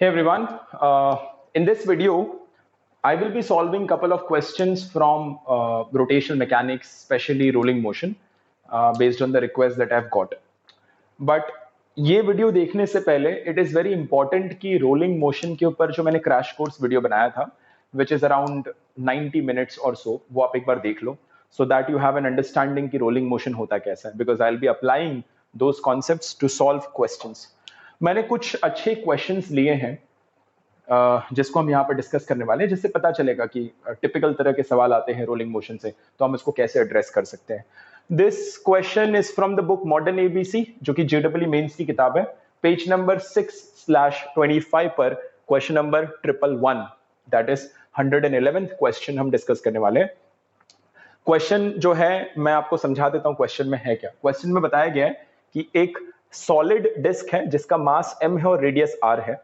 Hey everyone, in this video, I will be solving couple of questions from rotational mechanics, especially rolling motion, based on the request that I've got. But ये video देखने से पहले it is very important कि rolling motion के ऊपर जो मैंने crash course video बनाया था, विच इज़ अराउंड 90 मिनट्स और सो, वो आप एक बार देख लो, so that you have an understanding कि रोलिंग मोशन होता कैसा है, because I will be applying those concepts to solve questions. मैंने कुछ अच्छे क्वेश्चंस लिए हैं जिसको हम यहाँ पर डिस्कस करने वाले हैं, जिससे पता चलेगा कि टिपिकल तरह के सवाल आते हैं रोलिंग मोशन से, तो हम इसको कैसे एड्रेस कर सकते हैं। This question is from the book modern ABC, जो कि जेडब्ल्यू मेंस की किताब है, पेज नंबर 6/25 पर question number 111, that is 111th question हम डिस्कस करने वाले हैं। क्वेश्चन जो है मैं आपको समझा देता हूं क्वेश्चन में है क्या। क्वेश्चन में बताया गया है कि एक सॉलिड डिस्क है जिसका मास m है और रेडियस r है।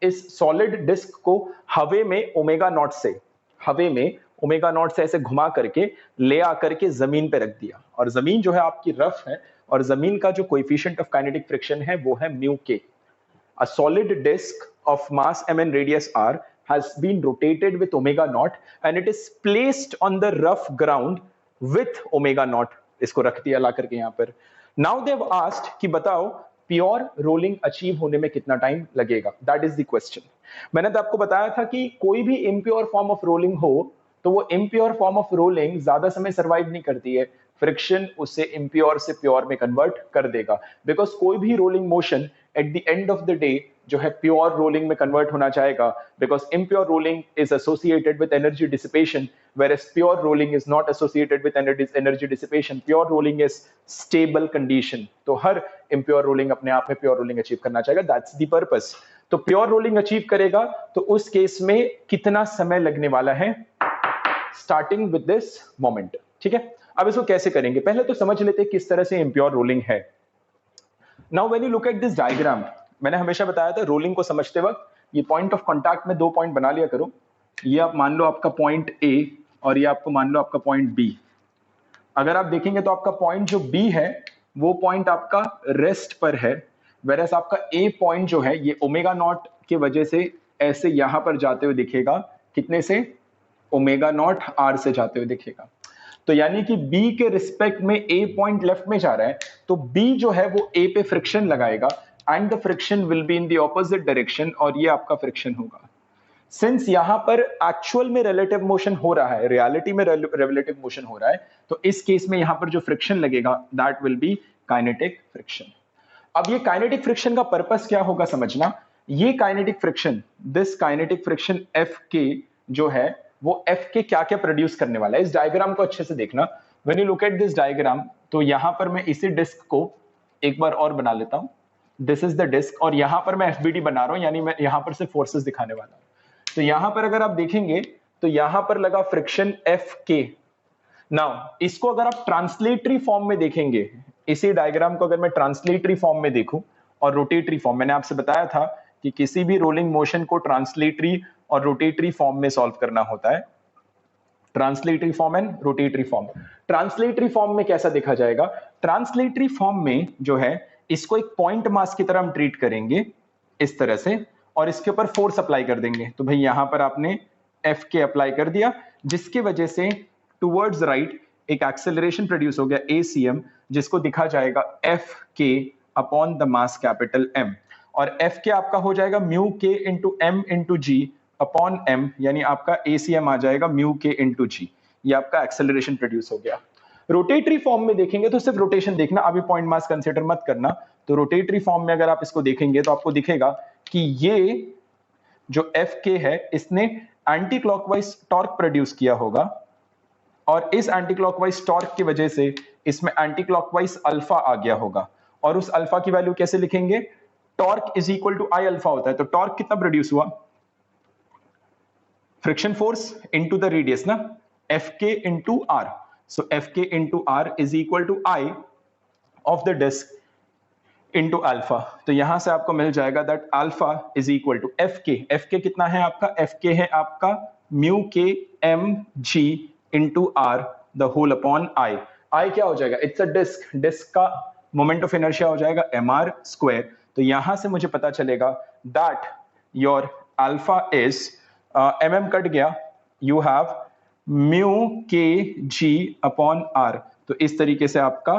इस सॉलिड डिस्क को हवे में ओमेगा नॉट से ऐसे घुमा करके ले आकर के जमीन पे रख दिया, और जमीन जो है आपकी रफ है, और जमीन का जो कोएफिशिएंट ऑफ काइनेटिक फ्रिक्शन है वो है म्यू के। A solid disk of mass m and radius r has been rotated with omega naught and it is placed on the rough ground with omega naught. इसको रख दिया ला करके यहाँ पर। Now they've asked कि बताओ प्योर रोलिंग अचीव होने में कितना टाइम लगेगा, दैट इज द क्वेश्चन। मैंने तो आपको बताया था कि कोई भी इम्प्योर फॉर्म ऑफ रोलिंग हो तो वो इम्प्योर फॉर्म ऑफ रोलिंग ज्यादा समय सर्वाइव नहीं करती है, फ्रिक्शन उसे इम्प्योर से प्योर में कन्वर्ट कर देगा, बिकॉज कोई भी rolling motion at the end of the day जो है प्योर रोलिंग में कन्वर्ट होना चाहेगा, because impure rolling is associated with energy dissipation, whereas pure rolling is not associated with energy dissipation. Pure rolling is stable condition. तो हर impure rolling अपने आप में pure rolling achieve करना चाहेगा, that's the purpose. तो pure rolling achieve करेगा तो उस केस में कितना समय लगने वाला है, starting with this moment. ठीक है, अब इसको कैसे करेंगे, पहले तो समझ लेते हैं किस तरह से impure rolling है। Now when you look at this diagram, मैंने हमेशा बताया था रोलिंग को समझते वक्त ये पॉइंट ऑफ कॉन्टैक्ट में दो पॉइंट बना लिया करो। ये आप मान लो आपका पॉइंट ए और ये आपको मान लो आपका पॉइंट बी। अगर आप देखेंगे तो आपका पॉइंट जो बी है वो पॉइंट आपका रेस्ट पर है, वेरएस आपका ए पॉइंट जो है ये ओमेगा नॉट की वजह से ऐसे यहां पर जाते हुए दिखेगा, कितने से, ओमेगा नॉट आर से जाते हुए दिखेगा। तो यानी कि बी के रिस्पेक्ट में ए पॉइंट लेफ्ट में जा रहा है, तो बी जो है वो ए पे फ्रिक्शन लगाएगा and the friction will be in the opposite direction, और ये आपका फ्रिक्शन होगा। सिंस यहां पर एक्चुअल में रिलेटिव मोशन हो रहा है, रियलिटी में रिलेटिव मोशन हो रहा है, तो इस केस में यहां पर जो फ्रिक्शन लगेगा that will be kinetic friction. अब ये काइनेटिक फ्रिक्शन का पर्पस क्या होगा समझना। ये kinetic friction, this kinetic friction F के जो है वो एफ के क्या क्या प्रोड्यूस करने वाला है, इस डायग्राम को अच्छे से देखना। When you look at this diagram, तो यहां पर मैं इसी डिस्क को एक बार और बना लेता हूं, दिस इज द डिस्क, और यहां पर मैं एफबीडी बना रहा हूं, यानी मैं यहां पर से फोर्सेस दिखाने वाला हूं। तो यहां पर अगर आप देखेंगे तो यहां पर लगा फ्रिक्शन एफ के। नाउ इसको अगर आप ट्रांसलेटरी फॉर्म में देखेंगे, इसी डायग्राम को अगर मैं ट्रांसलेटरी फॉर्म में देखूं और रोटेटरी फॉर्म, मैंने आपसे बताया था कि किसी भी रोलिंग मोशन को ट्रांसलेटरी और रोटेटरी फॉर्म में सॉल्व करना होता है, translatory form and rotatory form. Translatory form में कैसा देखा जाएगा, ट्रांसलेटरी फॉर्म में जो है इसको एक पॉइंट मास की तरह हम ट्रीट करेंगे इस तरह से, और इसके ऊपर फोर्स अप्लाई कर देंगे। तो भाई यहां पर आपने एफ के अप्लाई कर दिया, जिसकी वजह से टुवर्ड्स राइट एक एक्सेलरेशन प्रोड्यूस हो गया ACM, जिसको दिखा जाएगा एफ के upon the mass capital M, और एफ के आपका हो जाएगा म्यू के इंटू एम इंटू जी अपॉन M, यानी आपका ACM आ जाएगा म्यू के इंटू जी। ये आपका एक्सेलरेशन प्रोड्यूस हो गया। रोटेटरी फॉर्म में देखेंगे तो सिर्फ रोटेशन देखना, अभी पॉइंट मास कंसीडर मत करना। तो रोटेटरी फॉर्म में अगर आप इसको देखेंगे तो आपको दिखेगा कि ये जो एफ के है इसने एंटी क्लॉकवाइज टॉर्क प्रोड्यूस किया होगा, और इस एंटी क्लॉकवाइज टॉर्क की वजह से इसमें एंटी क्लॉकवाइज अल्फा आ गया होगा, और उस अल्फा की वैल्यू कैसे लिखेंगे, torque is equal to I alpha होता है। तो टॉर्क कितना प्रोड्यूस हुआ, friction force into the radius ना, F K into R. So F K into R is equal to I of the disc into alpha. तो यहां से आपको मिल जाएगा that alpha is equal to F K. F K कितना है आपका, एफ के है आपका mu k m g into r the whole upon I. I क्या हो जाएगा, इट्स अ डिस्क, डिस्क का मोमेंट ऑफ इनर्शिया हो जाएगा mr स्क्वायर। तो यहां से मुझे पता चलेगा that your alpha is mm cut गया, यू हैव म्यू के जी अपॉन आर। तो इस तरीके से आपका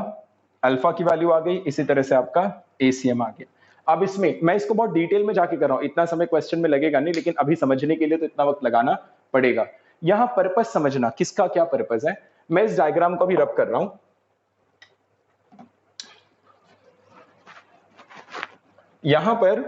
अल्फा की वैल्यू आ गई, इसी तरह से आपका एसीएम आ गया। अब इसमें मैं इसको बहुत डिटेल में जाके कर रहा हूं, इतना समय क्वेश्चन में लगेगा नहीं, लेकिन अभी समझने के लिए तो इतना वक्त लगाना पड़ेगा। यहां पर्पस समझना, किसका क्या पर्पस है। मैं इस डायग्राम को भी रब कर रहा हूं। यहां पर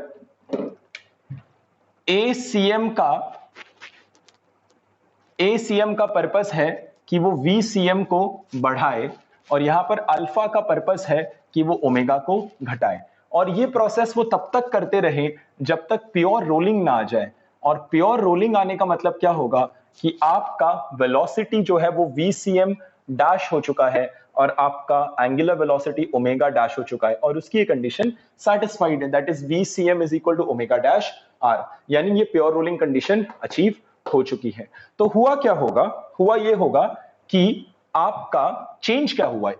एसीएम का पर्पस है कि वो वीसीएम को बढ़ाए, और यहां पर अल्फा का पर्पस है कि वो ओमेगा को घटाए। और ये प्रोसेस वो तब तक करते रहे जब तक प्योर रोलिंग ना आ जाए। और प्योर रोलिंग आने का मतलब क्या होगा कि आपका वेलोसिटी जो है वो वीसीएम डैश हो चुका है और आपका एंगुलर वेलोसिटी ओमेगा डैश हो चुका है, और उसकी ये कंडीशन सैटिस्फाइड है, that is VCM is equal to omega dash R, यानी ये प्योर रोलिंग कंडीशन अचीव हो चुकी है। तो हुआ क्या होगा, हुआ ये होगा कि आपका चेंज क्या हुआ है।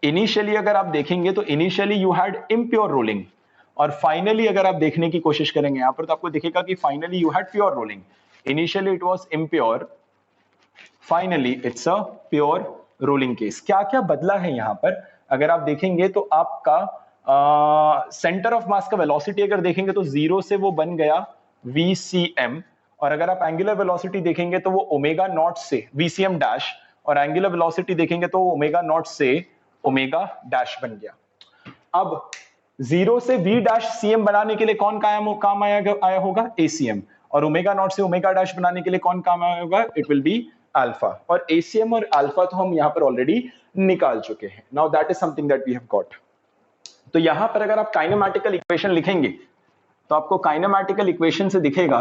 इनिशियली अगर आप देखेंगे तो initially you had impure rolling, और फाइनली अगर आप देखने की कोशिश करेंगे यहां पर तो आपको दिखेगा कि finally you had pure rolling. Initially it was impure, finally it's a pure rolling case. क्या क्या बदला है यहां पर अगर आप देखेंगे तो आपका सेंटर ऑफ मास का वेलोसिटी अगर देखेंगे तो 0 से वो बन गया VCM, और अगर आप एंगुलर वेलोसिटी देखेंगे तो वो ओमेगा नॉट से VCM डैश, और एंगुलर वेलोसिटी देखेंगे तो ओमेगा नॉट से ओमेगा डैश बन गया। अब 0 से V डैश CM बनाने के लिए कौन काम आया होगा, ACM, और ओमेगा नॉट से ओमेगा डैश बनाने के लिए कौन काम आया होगा, इट विल बी अल्फा। और ACM और अल्फा तो हम यहां पर ऑलरेडी निकाल चुके हैं। Now that is something that we have got. तो यहां पर अगर आप काइनेमैटिकल इक्वेशन लिखेंगे तो आपको काइनेमैटिकल इक्वेशन से दिखेगा,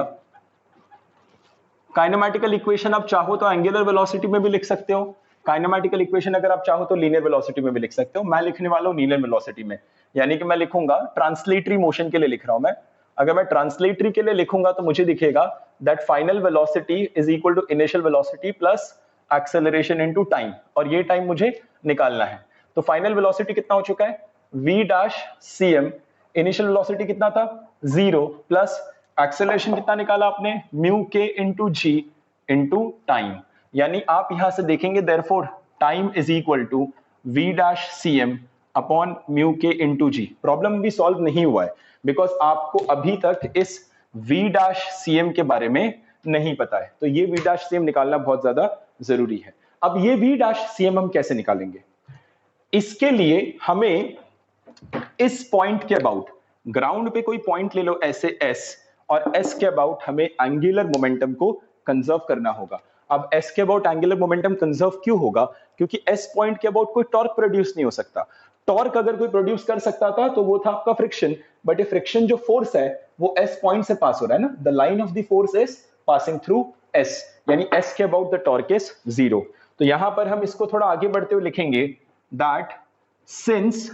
काइनेमैटिकल इक्वेशन आप चाहो तो एंगुलर वेलोसिटी में भी लिख सकते हो, काइनेमैटिकल इक्वेशन अगर आप चाहो तो लीनियर वेलोसिटी में भी लिख सकते हो। मैं लिखने वाला हूं लीनियर वेलोसिटी में, यानी कि मैं लिखूंगा ट्रांसलेटरी मोशन के लिए लिख रहा हूं मैं। अगर मैं ट्रांसलेटरी के लिए लिखूंगा तो मुझे दिखेगा that final velocity is equal to initial velocity plus acceleration into time, और ये टाइम मुझे निकालना है। तो फाइनल वेलोसिटी कितना हो चुका है, v dash cm, initial velocity कितना था 0, प्लस एक्सेलरेशन कितना निकाला आपने, म्यू के इंटू जी इंटू टाइम, यानी आप यहां से देखेंगे therefore time is equal to v dash cm upon mu के इंटू जी। प्रॉब्लम भी सॉल्व नहीं हुआ है बिकॉज आपको अभी तक इस v डैश cm के बारे में नहीं पता है, तो ये v डैश cm निकालना बहुत ज्यादा जरूरी है। अब ये v डैश cm हम कैसे निकालेंगे, इसके लिए हमें इस पॉइंट के अबाउट, ग्राउंड पे कोई पॉइंट ले लो ऐसे S, और S के अबाउट हमें एंगुलर मोमेंटम को कंजर्व करना होगा। अब S के अबाउट एंगुलर मोमेंटम कंजर्व क्यों होगा, क्योंकि S पॉइंट के अबाउट कोई टॉर्क प्रोड्यूस नहीं हो सकता। टॉर्क अगर कोई प्रोड्यूस कर सकता था तो वो था आपका फ्रिक्शन, बट ये फ्रिक्शन जो फोर्स है वो S पॉइंट से पास हो रहा है ना, the line of the force is passing through S, यानी S के अबाउट द टॉर्क इज 0। तो यहां पर हम इसको थोड़ा आगे बढ़ते हुए लिखेंगे that since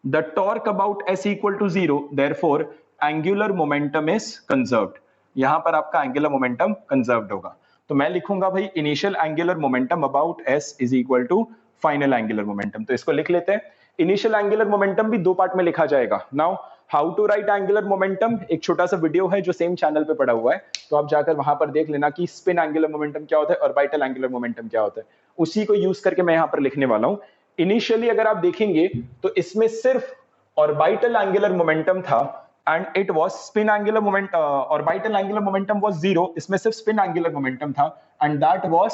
the torque about s equal to 0, therefore angular momentum is conserved। यहां पर आपका angular momentum conserved होगा। तो मैं लिखूंगा भाई initial angular momentum about s is equal to final angular momentum. तो इसको लिख लेते हैं। इनिशियल एंगुलर मोमेंटम भी दो पार्ट में लिखा जाएगा। Now how to write angular momentum, एक छोटा सा वीडियो है जो सेम चैनल पे पड़ा हुआ है, तो आप जाकर वहां पर देख लेना कि स्पिन एंगुलर मोमेंटम क्या होता है, ऑर्बिटल एंगुलर मोमेंटम क्या होता है। उसी को यूज करके मैं यहां पर लिखने वाला हूं। इनिशियली अगर आप देखेंगे तो इसमें सिर्फ ऑर्बिटल एंगुलर मोमेंटम था and it was spin angular moment, orbital angular momentum was 0, इसमें सिर्फ स्पिन एंगुलर मोमेंटम था and that was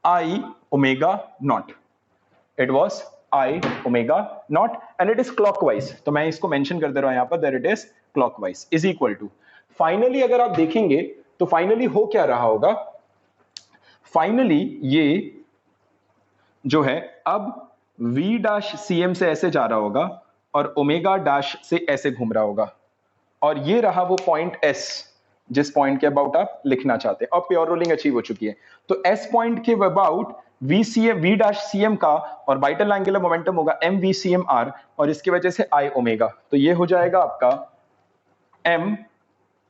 I omega naught, it was I omega naught and it is clockwise. तो मैं इसको mention कर दे रहा हूं यहां पर that it is clockwise is equal to, finally अगर आप देखेंगे तो फाइनली हो क्या रहा होगा, फाइनली ये जो है अब v डैश cm से ऐसे जा रहा होगा और ओमेगा डैश से ऐसे घूम रहा होगा, और ये रहा वो पॉइंट S जिस पॉइंट के अबाउट आप लिखना चाहते हैं, और प्योर रोलिंग अचीव हो चुकी है। तो S पॉइंट के अबाउट v डैश cm का ऑर्बिटल एंगुलर मोमेंटम होगा mvcm r, और इसकी वजह से I ओमेगा। तो ये हो जाएगा आपका m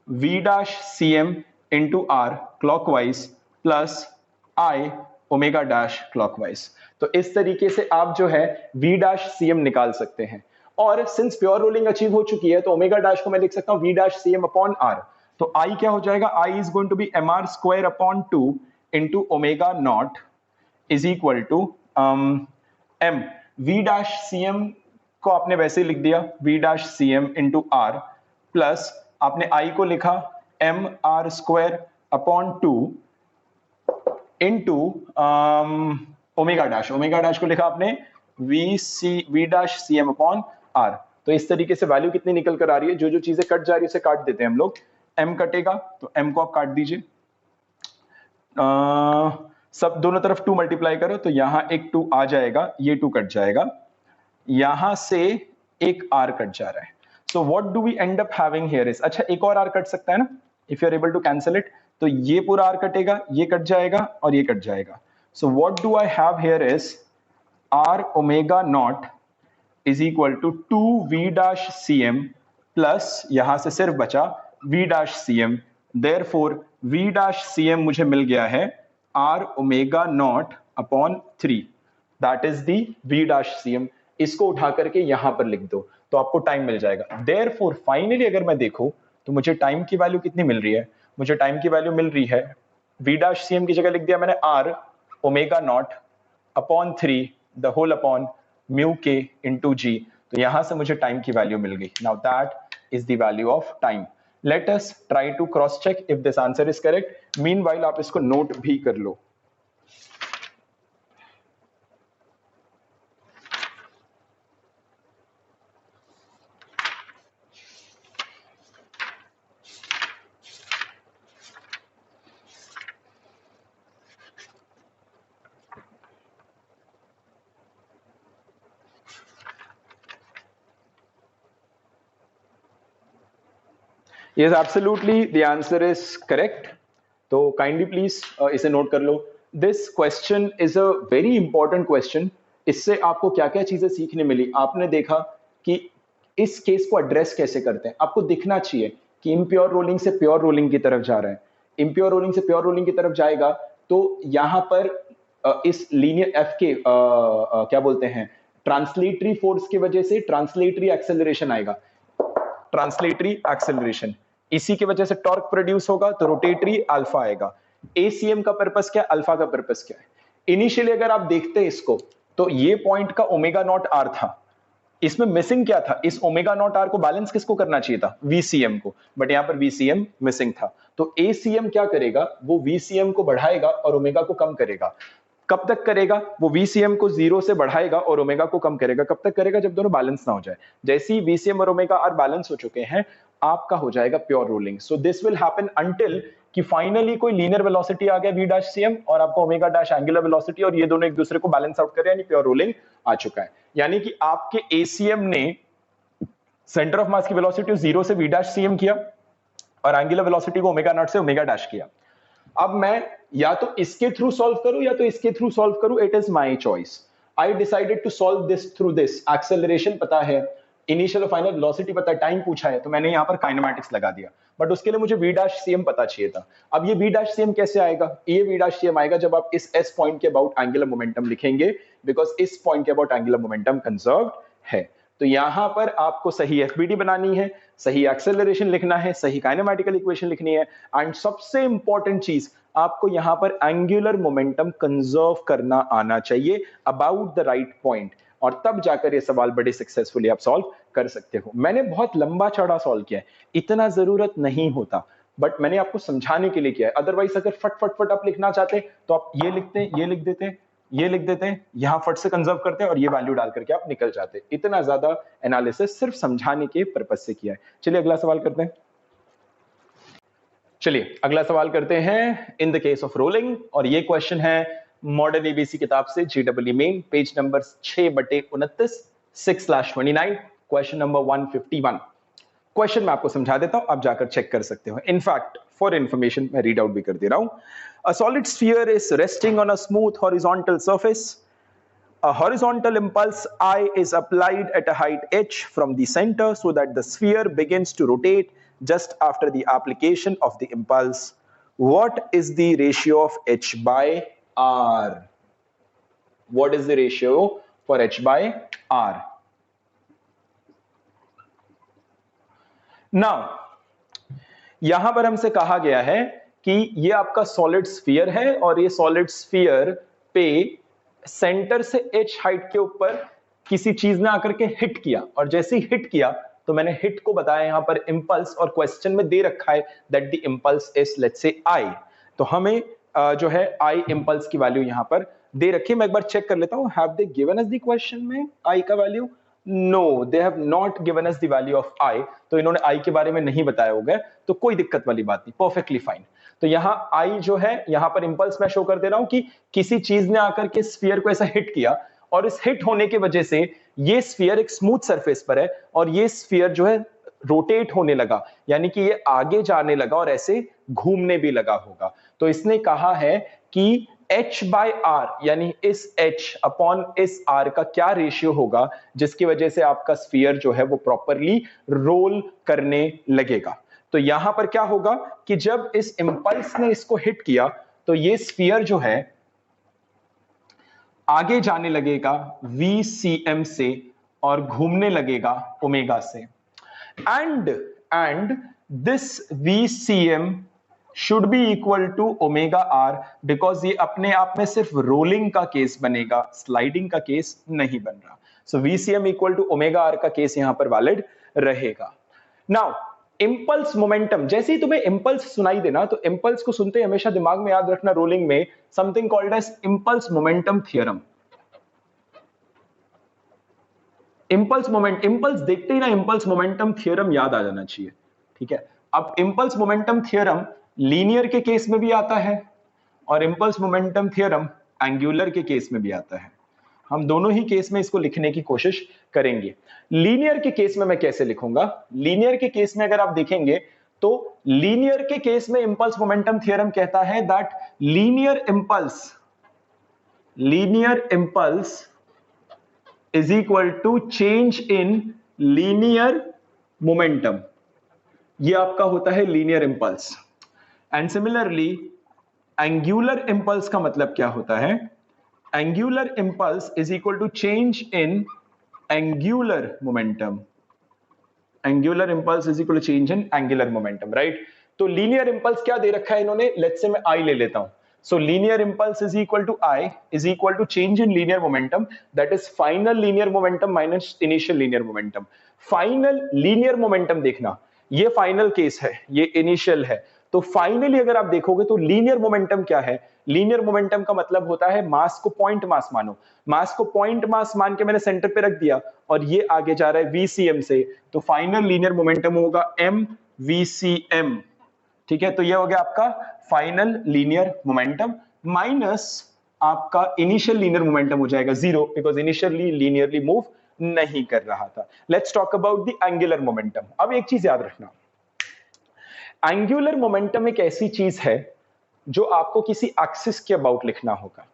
v dash cm into r clockwise plus I omega dash clockwise. तो इस तरीके से आप जो है v डैश cm निकाल सकते हैं। और सिंस प्योर रोलिंग अचीव हो चुकी है तो ओमेगा डैश को मैं लिख सकता हूं v dash cm upon r। तो I क्या हो जाएगा, I is going to be mr square upon 2 into omega not is equal to m v dash cm को आपने वैसे लिख दिया v dash cm into r plus आपने I को लिखा m r square upon 2 into omega dash को लिखा आपने v dash cm upon r। तो इस तरीके से वैल्यू कितनी निकल कर आ रही है, जो जो चीजें कट जा रही है उसे काट देते हैं हम लोग। m कटेगा तो m को आप काट दीजिए, सब दोनों तरफ 2 मल्टीप्लाई करो तो यहां एक 2 आ जाएगा, ये 2 कट जाएगा, यहां से एक r कट जा रहा है। So what do we end up having here is, अच्छा एक और r कट सकता है ना, if you are able to cancel it, तो ये पूरा r कटेगा, ये कट जाएगा और ये कट जाएगा। So what do I have here is r omega not is equal to 2v dash cm plus यहां से सिर्फ बचा v dash cm, therefore v dash cm मुझे मिल गया है r omega not upon 3, that is the v dash cm। इसको उठा करके यहां पर लिख दो तो आपको टाइम मिल जाएगा। देयरफॉर फाइनली अगर मैं देखूं तो मुझे टाइम की वैल्यू कितनी मिल रही है, मुझे टाइम की वैल्यू मिल रही है v डैश cm की जगह लिख दिया मैंने r omega not upon 3 the whole upon mu के इंटू जी। तो यहां से मुझे टाइम की वैल्यू मिल गई। Now that is the value of time. Let us try to cross check if this answer is correct. Meanwhile आप इसको नोट भी कर लो। Yes, absolutely, the answer is correct. तो काइंडली प्लीज इसे नोट कर लो। This question is a very important question. इससे आपको क्या क्या चीजें सीखने मिली, आपने देखा कि इस केस को एड्रेस कैसे करते हैं। आपको दिखना चाहिए कि इम्प्योर रोलिंग से प्योर रोलिंग की तरफ जा रहा है, इम्प्योर रोलिंग से प्योर रोलिंग की तरफ जाएगा तो यहां पर इस लीनियर एफ के क्या बोलते हैं ट्रांसलेटरी फोर्स की वजह से ट्रांसलेटरी एक्सेलरेशन आएगा, ट्रांसलेटरी एक्सेलरेशन, इसी की वजह से टॉर्क प्रोड्यूस होगा तो रोटेटरी अल्फा आएगा। एसीएम का पर्पस क्या, अल्फा का पर्पस क्या है। इनिशियली अगर आप देखते हैं इसको तो ये पॉइंट का ओमेगा नॉट आर था, इसमें मिसिंग क्या था, इस ओमेगा नॉट आर को बैलेंस किसको करना चाहिए था, वीसीएम को, बट यहां पर वीसीएम मिसिंग था। तो एसीएम क्या करेगा, वो वीसीएम को बढ़ाएगा और ओमेगा को कम करेगा। कब तक करेगा, वो वीसीएम को 0 से बढ़ाएगा और ओमेगा को कम करेगा। कब तक करेगा, जब दोनों बैलेंस ना हो जाए। जैसे ही वीसीएम और ओमेगा आर बैलेंस हो चुके हैं आपका हो जाएगा pure rolling. So this will happen until कि फाइनली कोई लीनियर वेलोसिटी आ गया v डैश cm और आपको ओमेगा डैश एंगुलर वेलोसिटी और ये दोनों एक दूसरे को बैलेंस आउट कर रहे हैं, यानी प्योर रोलिंग आ चुका है। यानी कि आपके एसीएम ने सेंटर ऑफ मास की वेलोसिटी 0 से v डैश cm किया और एंगुलर वेलोसिटी को ओमेगा नॉट से ओमेगा डैश किया। अब मैं या तो इसके थ्रू सॉल्व करूं या तो इसके थ्रू सॉल्व करूं, it is my choice. I decided to solve this through this. Acceleration पता है, इनिशियल और फाइनल वेलोसिटी पता है, टाइम पूछा है तो मैंने यहां पर काइनेमैटिक्स लगा दिया, बट उसके लिए मुझे v डैश cm पता चाहिए था। अब ये v डैश cm कैसे आएगा, ये v डैश cm आएगा जब आप इस s पॉइंट के अबाउट एंगुलर मोमेंटम लिखेंगे, बिकॉज इस पॉइंट के अबाउट एंगुलर मोमेंटम कंजर्व्ड है। तो यहां पर आपको सही एफबीडी बनानी है, सही एक्सेलरेशन लिखना है, सही काइनेमैटिकल इक्वेशन लिखनी है, एंड सबसे इंपॉर्टेंट चीज आपको यहां पर एंगुलर मोमेंटम कंजर्व करना आना चाहिए अबाउट द राइट पॉइंट, और तब जाकर ये सवाल बड़े सक्सेसफुली आप सॉल्व कर सकते हो। मैंने बहुत लंबा चौड़ा सॉल्व किया है, इतना जरूरत नहीं होता, बट मैंने आपको समझाने के लिए किया है। अदरवाइज अगर फट फट फट आप लिखना चाहते तो आप ये लिखते हैं, ये लिख देते हैं, ये लिख देते हैं, यहां फट से कंजर्व करते हैं और ये वैल्यू डाल करके आप निकल जाते हैं। इतना ज्यादा एनालिसिस सिर्फ समझाने के पर्पज से किया है। चलिए अगला सवाल करते हैं। चलिए अगला सवाल करते हैं in the case of rolling, और ये क्वेश्चन है मॉडर्न एबीसी किताब से JW main page number 6/29 6/29 question number 151। Question मैं आपको समझा देता हूं, आप जाकर चेक कर सकते हो। इनफैक्ट फॉर इंफॉर्मेशन मैं रीड आउट भी कर दे रहा हूं। अ solid sphere is resting on a smooth horizontal surface. A horizontal impulse I is applied at a height h from the center so that the sphere begins to rotate just after the application of the impulse. What is the ratio of h by r? What is the ratio for h by r? Now यहां पर हमसे कहा गया है कि ये आपका solid sphere है और ये सॉलिड स्फीयर पे सेंटर से h हाइट के ऊपर किसी चीज ने आकर के हिट किया, और जैसे ही हिट किया तो मैंने हिट को बताया यहां पर इंपल्स, और क्वेश्चन में दे रखा है that the impulse is let's say i। तो हमें जो है i इंपल्स की वैल्यू यहां पर दे रखी है। मैं एक बार चेक कर लेता हूं, have they given us the question में i का value? No, they have not given us the value of i। तो इन्होंने i के बारे में नहीं बताया होगा, तो कोई दिक्कत वाली बात नहीं, परफेक्टली फाइन। तो यहां i जो है, यहां पर इंपल्स मैं शो कर दे रहा हूं कि किसी चीज ने आकर के स्फीयर को ऐसा हिट किया, और इस हिट होने की वजह से ये स्फीयर एक स्मूथ सरफेस पर है और ये स्फीयर जो है रोटेट होने लगा, यानी कि ये आगे जाने लगा और ऐसे घूमने भी लगा होगा। तो इसने कहा है कि h बाय आर, यानी इस h अपॉन इस r का क्या रेशियो होगा जिसकी वजह से आपका स्फीयर जो है वो प्रॉपरली रोल करने लगेगा। तो यहां पर क्या होगा कि जब इस इंपल्स ने इसको हिट किया तो ये स्फीयर जो है आगे जाने लगेगा VCM से और घूमने लगेगा ओमेगा से, and this VCM should be equal to omega R, because ये अपने आप में सिर्फ रोलिंग का केस बनेगा, स्लाइडिंग का केस नहीं बन रहा। So VCM equal to omega R का केस यहां पर वैलिड रहेगा। नाउ इंपल्स मोमेंटम, जैसे ही तुम्हें इंपल्स सुनाई देना तो इंपल्स को सुनते ही हमेशा दिमाग में याद रखना रोलिंग में something called as impulse momentum theorem. Impulse देखते ही ना इंपल्स मोमेंटम थ्योरम याद आ जाना चाहिए, ठीक है। अब इंपल्स मोमेंटम थ्योरम लीनियर के केस में भी आता है और इंपल्स मोमेंटम थ्योरम एंगुलर के केस में भी आता है। हम दोनों ही केस में इसको लिखने की कोशिश करेंगे। लीनियर के केस में मैं कैसे लिखूंगा? लीनियर के केस में अगर आप देखेंगे तो लीनियर के केस में इंपल्स मोमेंटम थ्योरम कहता है that linear impulse is equal to change in linear momentum. ये आपका होता है linear impulse. And similarly angular impulse का मतलब क्या होता है? Angular impulse is equal to change in angular momentum. Angular impulse is equal to change in angular momentum, right. तो लीनियर इंपल्स क्या दे रखा है इन्होंने? लेट्स से मैं आई ले लेता हूं। So linear impulse is equal to I is equal to change in linear momentum, that is final linear momentum minus initial linear momentum. Final linear momentum देखना, ये फाइनल केस है, ये इनिशियल है। तो फाइनली अगर आप देखोगे तो लीनियर मोमेंटम क्या है? लीनियर मोमेंटम का मतलब होता है मास को पॉइंट मास मानो। मास को पॉइंट मास मान के मैंने सेंटर पे रख दिया और ये आगे जा रहा है VCM से, तो फाइनल लीनियर मोमेंटम होगा MVCM, ठीक है। तो ये हो गया आपका फाइनल लीनियर मोमेंटम माइनस आपका इनिशियल लीनियर मोमेंटम हो जाएगा zero, because initially linearly move नहीं कर रहा था। Let's talk about the angular momentum. अब एक चीज याद रखना, एंगुलर मोमेंटम एक ऐसी चीज है जो आपको किसी एक्सिस के अबाउट लिखना होगा,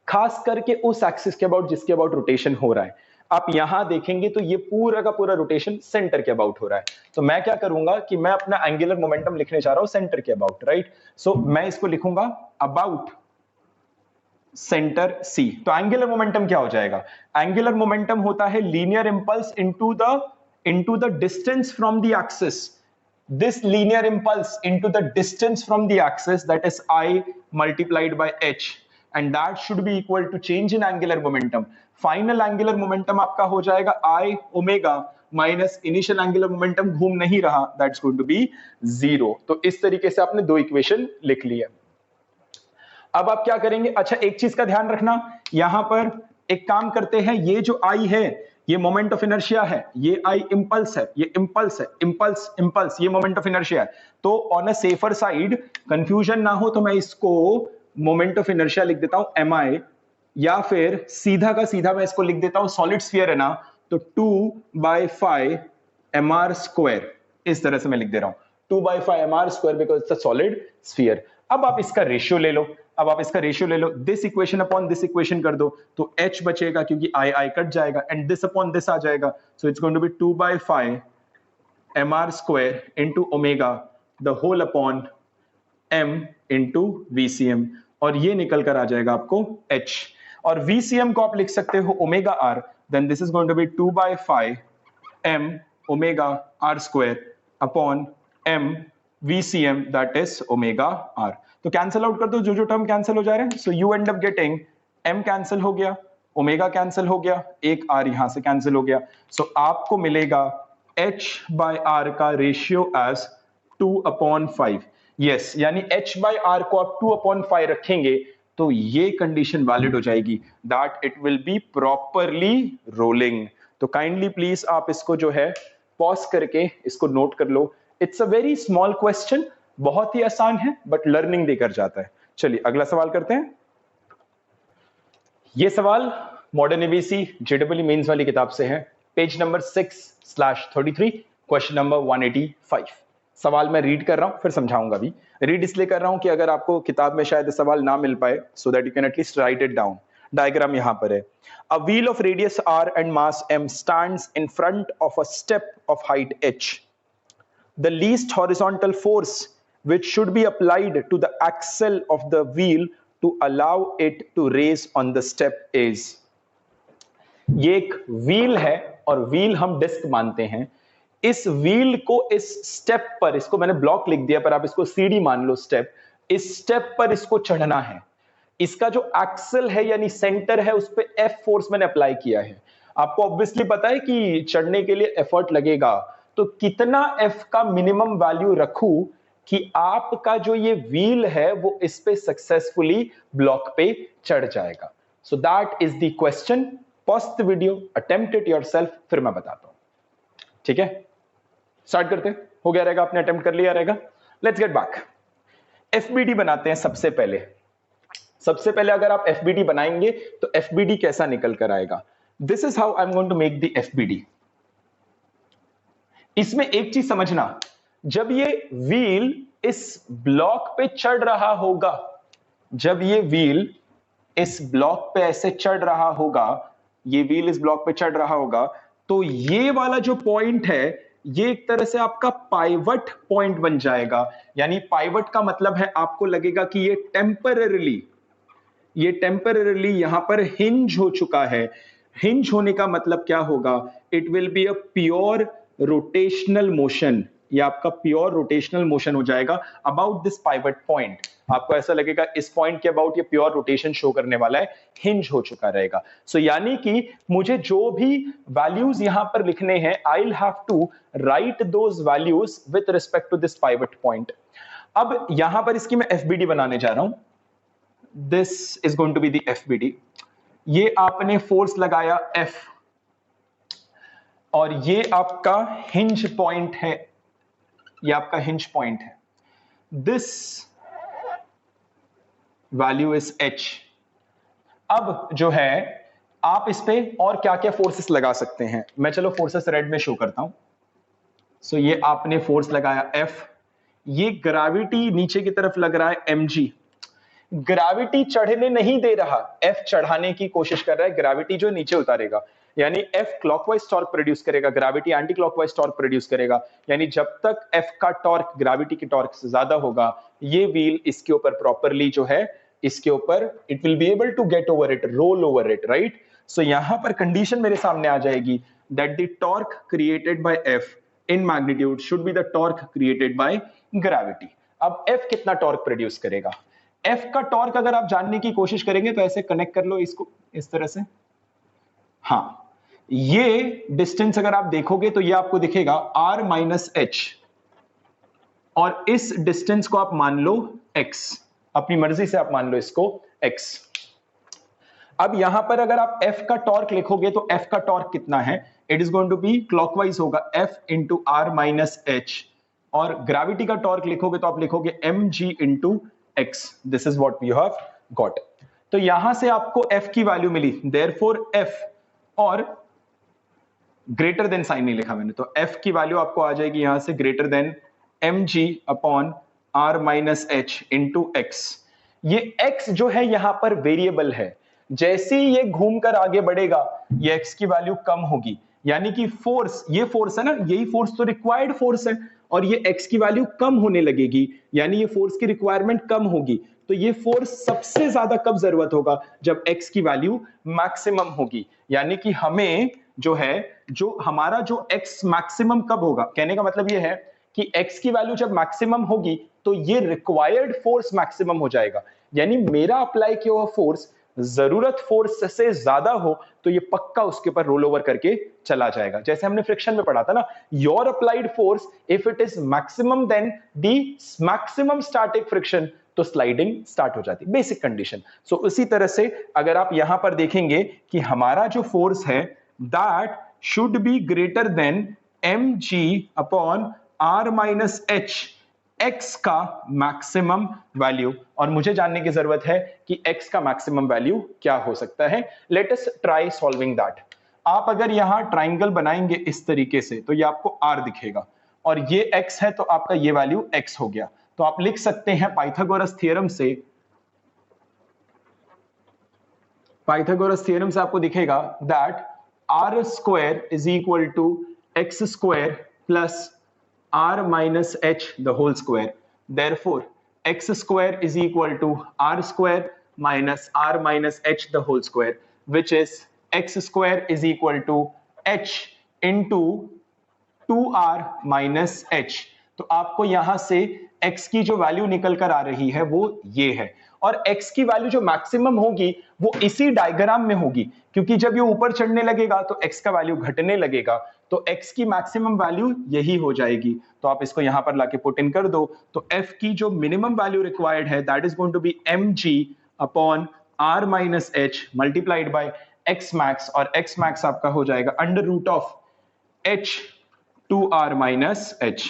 खास करके उस एक्सिस के अबाउट जिसके अबाउट रोटेशन हो रहा है। आप यहां देखेंगे तो ये पूरा का पूरा रोटेशन सेंटर के अबाउट हो रहा है। तो मैं क्या करूंगा कि मैं अपना एंगुलर मोमेंटम लिखने जा रहा हूं सेंटर के अबाउट, राइट। सो मैं इसको लिखूंगा अबाउट सेंटर C। तो एंगुलर मोमेंटम क्या हो जाएगा? एंगुलर मोमेंटम होता है linear impulse into the distance from the axis. This linear impulse into the distance from the axis, that is I multiplied by h, and that should be equal to change in angular momentum. Final angular momentum आपका हो जाएगा I omega minus initial angular momentum घूम नहीं रहा, that's going to be 0। तो इस तरीके से आपने दो इक्वेशन लिख लिया। अब आप क्या करेंगे? अच्छा, एक चीज का ध्यान रखना, यहां पर एक काम करते हैं, ये जो I है ये मोमेंट ऑफ इनर्शिया है, ये आई इंपल्स है, ये इंपल्स है, इंपल्स ये मोमेंट ऑफ इनर्शिया है। तो on a safer side, confusion ना हो तो मैं इसको मोमेंट ऑफ इनर्शिया लिख देता हूं mi, या फिर सीधा का सीधा मैं इसको लिख देता हूं, सॉलिड स्फीयर है ना तो 2/5 mr², इस तरह से मैं लिख दे रहा हूं 2/5 mr² because it's a solid sphere. अब आप इसका रेशियो ले लो, this equation upon this equation कर दो तो h बचेगा क्योंकि I कट जाएगा, एंड दिस अपॉन दिस आ जाएगा, so it's going to be 2/5 mr² into omega the whole upon m into VCM, और ये निकल कर आ जाएगा आपको h, और VCM को आप लिख सकते हो omega r, then this is going to be 2/5 m omega r² upon m VCM that is omega r। तो कैंसिल आउट कर दो, जो जो टर्म कैंसिल हो जा रहे हैं। So you and up getting m cancel हो गया, ओमेगा कैंसिल हो गया, एक r यहां से कैंसिल हो गया। सो आपको मिलेगा h बाय r का रेशियो एज 2/5। यस, यानी h बाय r को आप 2/5 रखेंगे तो ये कंडीशन वैलिड हो जाएगी, that it will be properly rolling. तो काइंडली प्लीज आप इसको जो है पॉज करके इसको नोट कर लो। It's a very small question, बहुत ही आसान है बट लर्निंग देकर जाता है। चलिए अगला सवाल करते हैं। ये सवाल मॉडर्न एबीसी जेडब्ल्यू मेंस वाली किताब से है, पेज नंबर 6/33, क्वेश्चन नंबर 185। सवाल मैं रीड कर रहा हूं, फिर समझाऊंगा भी। रीड इसलिए कर रहा हूं कि अगर आपको किताब में शायद सवाल ना मिल पाए, सो that you can at least right it down. Diagram यहां पर है। A wheel of radius r and mass m stands in front of a step of height h। The least horizontal force which should be applied to the axle of the wheel to allow it to raise on the step is। ये एक wheel है और wheel हम disc मानते हैं। इस wheel को इस स्टेप पर, इसको मैंने ब्लॉक लिख दिया पर आप इसको सीढ़ी मान लो, स्टेप, इस स्टेप पर इसको चढ़ना है। इसका जो एक्सल है यानी सेंटर है उस पे एफ फोर्स मैंने अप्लाई किया है। आपको ऑब्वियसली पता है कि चढ़ने के लिए एफर्ट लगेगा, तो कितना एफ का मिनिमम वैल्यू रखूं कि आपका जो ये व्हील है वो इस पे सक्सेसफुली ब्लॉक पे चढ़ जाएगा। So that is the question. Pause the video, attempt it yourself, फिर मैं बताता हूं। ठीक है, स्टार्ट करते हैं। हो गया रहेगा, आपने अटेम्प्ट कर लिया रहेगा। Let's get back. एफबीडी बनाते हैं सबसे पहले। सबसे पहले अगर आप एफबीडी बनाएंगे तो एफबीडी कैसा निकल कर आएगा। This is how I am going to make the FBD. इसमें एक चीज समझना, जब ये व्हील इस ब्लॉक पे चढ़ रहा होगा, जब ये व्हील इस ब्लॉक पे ऐसे चढ़ रहा होगा, ये व्हील इस ब्लॉक पे चढ़ रहा होगा, तो ये वाला जो पॉइंट है ये एक तरह से आपका पाइवट पॉइंट बन जाएगा। यानी पाइवट का मतलब है आपको लगेगा कि ये टेम्पररीली यहां पर हिंज हो चुका है। हिंज होने का मतलब क्या होगा, it will be a pure rotational motion. ये आपका प्योर रोटेशनल मोशन हो जाएगा अबाउट दिस पाइवट पॉइंट। आपको ऐसा लगेगा इस पॉइंट के अबाउट ये प्योर रोटेशन शो करने वाला है, हिंज हो चुका रहेगा। सो यानी कि मुझे जो भी वैल्यूज यहां पर लिखने हैं, I will have to write those values with respect to this pivot point. अब यहां पर इसकी मैं एफबीडी बनाने जा रहा हूं। This is going to be the FBD. ये आपने फोर्स लगाया F और ये आपका हिंज पॉइंट है, ये आपका हिंज पॉइंट है। This value is H। अब जो है आप इस पे और क्या क्या फोर्सेस लगा सकते हैं, मैं चलो फोर्सेस रेड में शो करता हूं। सो ये आपने फोर्स लगाया F, ये ग्रेविटी नीचे की तरफ लग रहा है mg। ग्रेविटी चढ़ने नहीं दे रहा, F चढ़ाने की कोशिश कर रहा है, ग्रेविटी जो नीचे उतारेगा। यानी F क्लॉकवाइज टॉर्क प्रोड्यूस करेगा, gravity anti clockwise torque produce करेगा। यानी जब तक F का टॉर्क ग्रेविटी की टॉर्क से ज्यादा होगा, ये व्हील इसके ऊपर प्रॉपरली जो है, इसके ऊपर it will be able to get over it, roll over it, right. So यहां पर कंडीशन मेरे सामने आ जाएगी that the torque created by F in magnitude should be the torque created by gravity. अब F कितना टॉर्क प्रोड्यूस करेगा, F का टॉर्क अगर आप जानने की कोशिश करेंगे तो ऐसे कनेक्ट कर लो इसको इस तरह से। हाँ, ये डिस्टेंस अगर आप देखोगे तो ये आपको दिखेगा r माइनस h, और इस डिस्टेंस को आप मान लो x, अपनी मर्जी से आप मान लो इसको x। अब यहां पर अगर आप F का टॉर्क लिखोगे तो F का टॉर्क कितना है, it is going to be clockwise होगा F into r minus h, और ग्रेविटी का टॉर्क लिखोगे तो आप लिखोगे mg into x। This is what we have got. तो यहां से आपको F की वैल्यू मिली, देयरफॉर F, और ग्रेटर देन साइन नहीं लिखा मैंने, तो F की वैल्यू आपको आ जाएगी यहां से greater than mg upon r minus h into x। ये x जो है यहां पर वेरिएबल है, जैसे ही ये घूमकर आगे बढ़ेगा ये x की वैल्यू कम होगी। यानी कि फोर्स, ये फोर्स है ना, यही फोर्स तो रिक्वायर्ड फोर्स है, और ये x की वैल्यू कम होने लगेगी, यानी ये फोर्स की रिक्वायरमेंट कम होगी। तो ये फोर्स सबसे ज्यादा कब जरूरत होगा, जब x की वैल्यू मैक्सिमम होगी। यानी कि हमें जो है, जो हमारा जो x मैक्सिमम कब होगा, कहने का मतलब ये है कि x की वैल्यू जब मैक्सिमम होगी तो ये रिक्वायर्ड फोर्स मैक्सिमम हो जाएगा, यानी मेरा अप्लाई किया हुआ फोर्स जरूरत फोर्स से ज्यादा हो तो ये पक्का उसके ऊपर रोल ओवर करके चला जाएगा। जैसे हमने फ्रिक्शन में पढ़ा था ना, your applied force if it is maximum then the maximum static friction, तो स्लाइडिंग स्टार्ट हो जाती, बेसिक कंडीशन। सो उसी तरह से अगर आप यहां पर देखेंगे कि हमारा जो फोर्स है that should be greater than mg upon r minus h, x का मैक्सिमम वैल्यू, और मुझे जानने की जरूरत है कि x का मैक्सिमम वैल्यू क्या हो सकता है। Late us try solving that. आप अगर यहां ट्राइंगल बनाएंगे इस तरीके से तो ये आपको r दिखेगा और ये x है तो आपका ये वैल्यू x हो गया। तो आप लिख सकते हैं पाइथागोरस थ्योरम से, पाइथागोरस थ्योरम से आपको दिखेगा that r square is equal to x square plus r minus h the whole square. Therefore, x square is equal to r square minus r minus h the whole square, which is x square is equal to h into 2r minus h. तो आपको यहां से x की जो value निकल कर आ रही है वो ये है, और x की वैल्यू जो मैक्सिमम होगी वो इसी डायग्राम में होगी, क्योंकि जब ये ऊपर चढ़ने लगेगा तो x का वैल्यू घटने लगेगा, तो x की मैक्सिमम वैल्यू यही हो जाएगी। तो आप इसको यहां पर लाके पुट इन कर दो, तो f की जो मिनिमम वैल्यू रिक्वायर्ड है that is going to be mg upon r minus h multiplied by x max, और x मैक्स आपका हो जाएगा under root of h 2r minus h।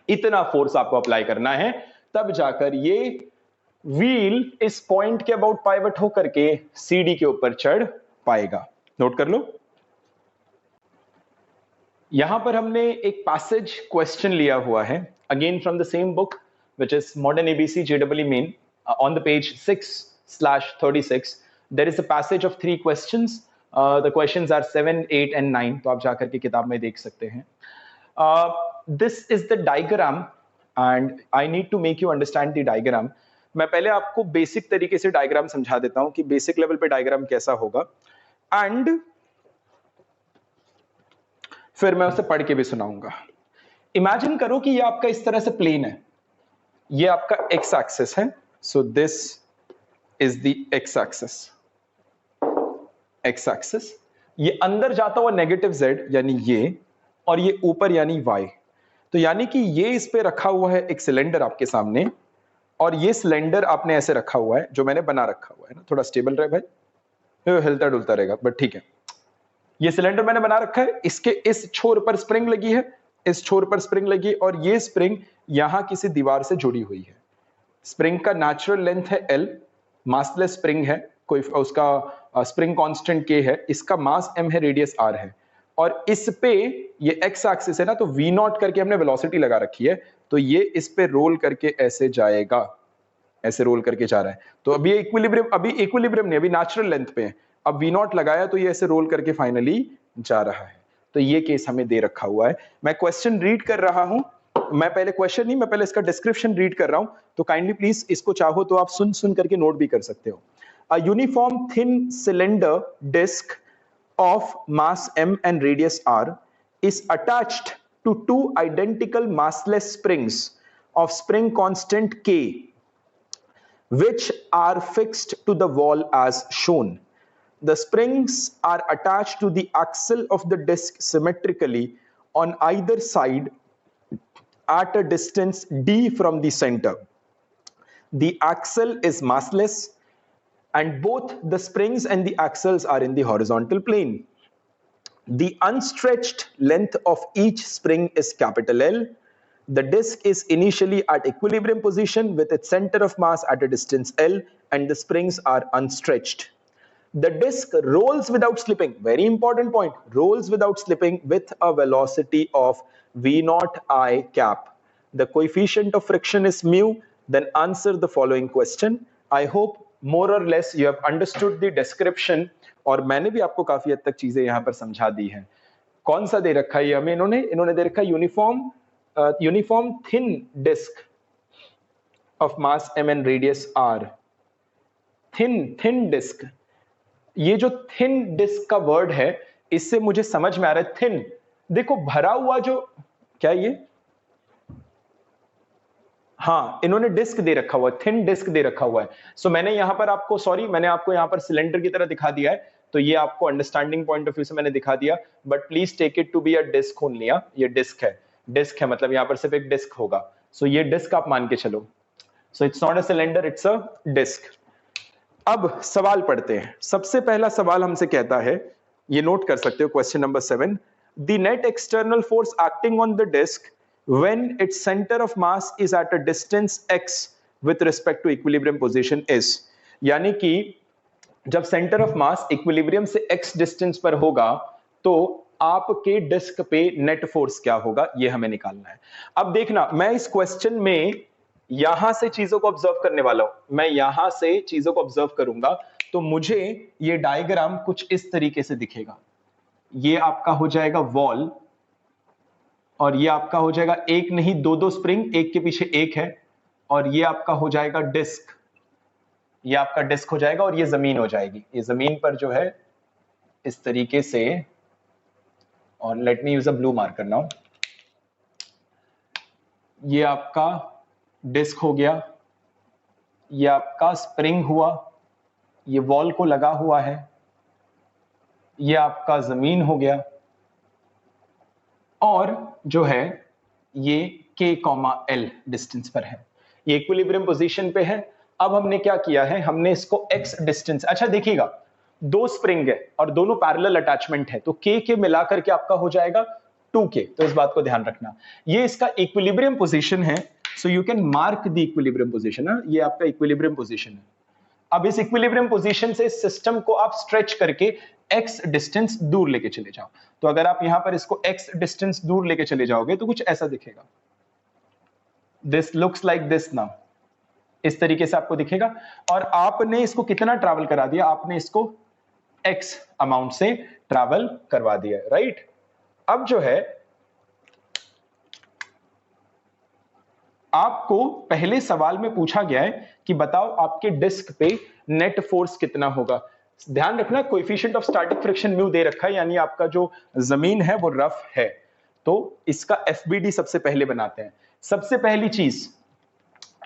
इतना फोर्स आपको अप्लाई करना है, तब जाकर ये व्हील इस पॉइंट के अबाउट पाइवट होकर के सीडी के ऊपर चढ़ पाएगा। नोट कर लो। यहां पर हमने एक पैसेज क्वेश्चन लिया हुआ है, again from the same book which is modern ABC JW main, on the page 6/36 there is a passage of 3 questions. The questions are 7, 8 and 9, तो आप जाकर के किताब में देख सकते हैं। This is the diagram and I need to make you understand the diagram. मैं पहले आपको बेसिक तरीके से डायग्राम समझा देता हूं कि बेसिक लेवल पे डायग्राम कैसा होगा, एंड फिर मैं उसे पढ़ के भी सुनाऊंगा। इमेजिन करो कि ये आपका इस तरह से प्लेन है, ये आपका एक्स एक्सिस है, so this is the x axis, x axis, ये अंदर जाता हुआ नेगेटिव जेड यानी ये, और ये ऊपर यानी y। तो यानी कि ये इस पे रखा हुआ है एक सिलेंडर आपके सामने, और ये सिलेंडर आपने ऐसे रखा हुआ है जो मैंने बना रखा हुआ है ना, थोड़ा स्टेबल रहे भाई, हिलता डुलता रहेगा बट ठीक है। ये सिलेंडर मैंने बना रखा है, इसके इस छोर पर स्प्रिंग लगी है, इस छोर पर स्प्रिंग लगी, और ये स्प्रिंग यहां किसी दीवार से जुड़ी हुई है। स्प्रिंग का नेचुरल लेंथ है L, मासलेस स्प्रिंग है, कोई उसका स्प्रिंग कांस्टेंट K है, इसका मास M है, रेडियस R है, और इस पे ये x एक्सिस है ना, तो v नॉट करके हमने वेलोसिटी लगा रखी है, तो ये इस पे रोल करके ऐसे जाएगा, ऐसे रोल करके जा रहा है। तो अभी इक्विलिब्रियम नहीं, अभी नेचुरल लेंथ पे है, अब v नॉट लगाया तो ये ऐसे रोल करके फाइनली जा रहा है। तो ये केस हमें दे रखा हुआ है। मैं क्वेश्चन रीड कर रहा हूं, मैं पहले क्वेश्चन नहीं, मैं पहले इसका डिस्क्रिप्शन रीड कर रहा हूं, तो काइंडली प्लीज इसको चाहो तो आप सुन सुन करके नोट भी कर सकते हो। A uniform thin cylinder disc of mass m and radius r is attached to two identical massless springs of spring constant K, which are fixed to the wall as shown. The springs are attached to the axle of the disc symmetrically on either side at a distance d from the center. The axle is massless and both the springs and the axles are in the horizontal plane. The unstretched length of each spring is capital L. The disc is initially at equilibrium position with its center of mass at a distance L, and the springs are unstretched. The disc rolls without slipping, very important point, rolls without slipping with a velocity of v naught I cap. The coefficient of friction is mu. Then answer the following question. I hope more or less you have understood the description, और मैंने भी आपको काफी हद तक चीजें यहां पर समझा दी हैं। कौन सा दे रखा है हमें, इन्होंने दे रखा है uniform thin disc of mass m and radius r। Thin disc, ये जो थिन डिस्क का वर्ड है इससे मुझे समझ में आ रहा है थिन, देखो भरा हुआ जो क्या ये हाँ, इन्होंने डिस्क दे रखा हुआ है, थिन डिस्क दे रखा हुआ है। सो मैंने यहाँ पर आपको, सॉरी, मैंने आपको यहाँ पर सिलेंडर की तरह दिखा दिया है, तो ये आपको अंडरस्टैंडिंग पॉइंट ऑफ व्यू से मैंने दिखा दिया, but please take it to be a disc only. ये डिस्क है मतलब यहाँ पर सिर्फ एक डिस्क होगा। सो ये डिस्क आप मान के चलो। So it's not a cylinder, it's a disc. अब सवाल पढ़ते हैं। सबसे पहला सवाल हमसे कहता है, ये नोट कर सकते हो, question number 7, the net external force acting on the disc when its center of mass is at a distance x with respect to equilibrium position is, यानी कि जब सेंटर ऑफ मास इक्विलिब्रियम से x distance पर होगा तो आपके disc पे net force क्या होगा, ये हमें निकालना है। अब देखना, मैं इस क्वेश्चन में यहां से चीजों को ऑब्जर्व करने वाला हूं, मैं यहां से चीजों को ऑब्जर्व करूंगा तो मुझे ये डायग्राम कुछ इस तरीके से दिखेगा। ये आपका हो जाएगा वॉल, और ये आपका हो जाएगा एक नहीं दो स्प्रिंग, एक के पीछे एक है, और ये आपका हो जाएगा डिस्क, ये आपका डिस्क हो जाएगा, और ये जमीन हो जाएगी। ये जमीन पर जो है इस तरीके से, और let me use a blue marker now, ये आपका डिस्क हो गया, ये आपका स्प्रिंग हुआ, ये वॉल को लगा हुआ है, ये आपका जमीन हो गया, और जो है ये K, L डिस्टेंस पर है, ये इक्विलिब्रियम पोजीशन पे है। अब हमने क्या किया है, हमने इसको x डिस्टेंस, अच्छा देखिएगा, दो स्प्रिंग है और दोनों पैरेलल अटैचमेंट है, तो K के मिलाकर के आपका हो जाएगा 2K, तो इस बात को ध्यान रखना। ये इसका इक्विलिब्रियम पोजीशन है, so you can mark the equilibrium position, ये आपका इक्विलिब्रियम पोजीशन है। अब इस इक्विलिब्रियम पोजीशन से इस सिस्टम को आप स्ट्रेच करके x डिस्टेंस दूर लेके चले जाओ, तो अगर आप यहां पर इसको x डिस्टेंस दूर लेके चले जाओगे तो कुछ ऐसा दिखेगा, this looks like this now, इस तरीके से आपको दिखेगा। और आपने इसको कितना ट्रैवल करा दिया, आपने इसको x अमाउंट से ट्रैवल करवा दिया, राइट। अब जो है आपको पहले सवाल में पूछा गया है कि बताओ आपके डिस्क पे नेट फोर्स कितना होगा। ध्यान रखना, coefficient of static friction mu दे रखा है, यानी आपका जो जमीन है वो रफ है, तो इसका एफबीडी सबसे पहले बनाते हैं। सबसे पहली चीज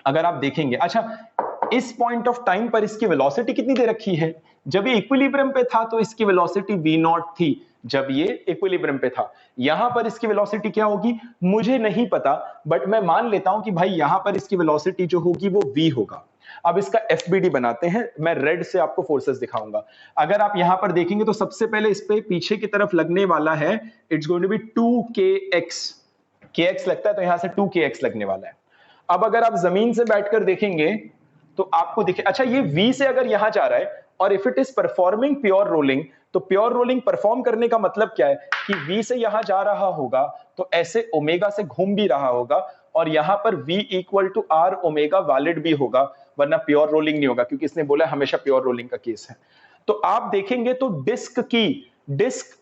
अगर आप देखेंगे, अच्छा इस पॉइंट ऑफ टाइम पर इसकी वेलोसिटी कितनी दे रखी है, जब ये इक्विलिब्रियम पे था तो इसकी वेलोसिटी v0 थी, जब ये इक्विलिब्रियम पे था। यहां पर इसकी वेलोसिटी क्या होगी मुझे नहीं पता, बट मैं मान लेता हूं कि भाई यहां पर इसकी वेलोसिटी जो होगी वो v होगा। अब इसका एफबीडी बनाते हैं, मैं रेड से आपको फोर्सेस दिखाऊंगा। अगर आप यहां पर देखेंगे तो सबसे पहले इस पे पीछे की तरफ लगने वाला है, it's going to be 2kx, kx लगता है तो यहां से 2kx लगने वाला है। अब अगर आप जमीन से बैठकर देखेंगे तो आपको दिखे, अच्छा ये v से अगर यहां जा रहा है और if it is performing pure rolling, तो प्योर रोलिंग परफॉर्म करने का मतलब क्या है कि v से यहां जा रहा होगा तो ऐसे ओमेगा से घूम भी रहा होगा, और यहां पर v equal to r omega valid भी होगा, वरना प्योर रोलिंग नहीं होगा, क्योंकि इसने बोला हमेशा प्योर रोलिंग का केस है। तो आप देखेंगे तो डिस्क